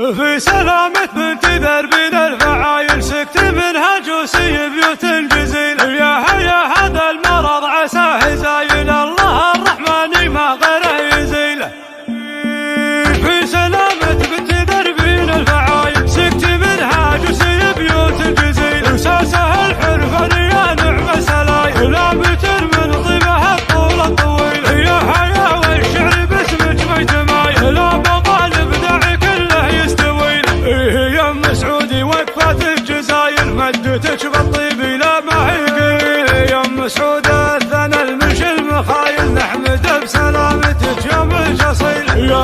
في سلامة بنت دربين الفعايل سكت منها جوسي بيوت الجزيل يا هذا المرض عساه زايل الله الرحمن ما غيره يزيله. في سلامة بنت دربين الفعايل سكت منها جوسي بيوت الجزيل وساسه الحرفة يا نعم سلايل لا بتر من طيبها الطول الطويل يا حيا والشعر باسمك مجتمايل لا بطالب داعي كله يستويل يا ام سعودي وقفات الجزاير مدتك بالطيب لا ما هي قليل يا ام سعود الثنى المش المخايل نحمد بسلامتك يا ام اصيل يا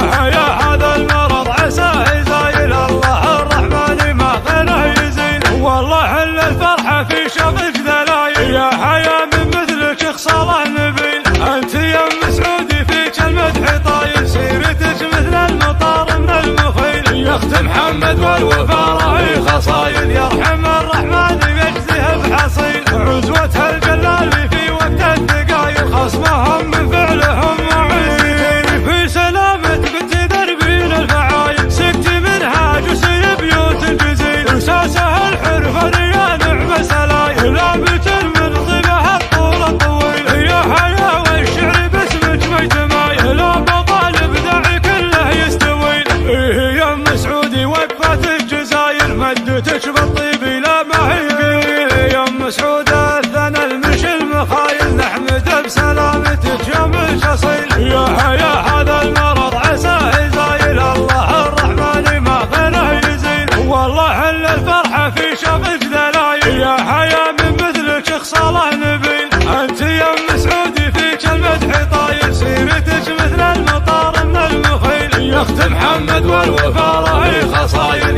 هذا المرض عساه يزايل الله الرحمن ما غيره يزيل والله الا الفرحه في شفك دلايل يا من مثلك خصاله نبيل انت يا ام سعودي فيك المدح طايل سيرتك مثل المطار من المخيل يا اخت محمد والوفا راهي خصايل يرحم الرحمن يجزيها بحصيل عزوتها الجلال في وقت الدقايل خصمهم من فعلهم معين في سلامة بنت دربين الفعايل سكت منها جسي بيوت الجزيل وساسها الحرفة يا نعم سلايل لا بتر من طيبها الطول الطويل يا حيا والشعر باسمك مجتمايل لا بطالب داعي كله يستويل يا ام سعودي وقفات الجزاير مدتك بالطيب لا ما هي قليل يا ام سعود الثنى المش المخايل نحمد بسلامتك يا مش اصيل يا هذا المرض عساه يزايل الله الرحمن ما غيره يزيل والله الا الفرحه في شفك دلايل يا من مثلك خصاله نبيل انت يا ام سعودي فيك المدح طايل سيرتك مثل المطار من المخيل يا اخت محمد والوفا راهي خصايل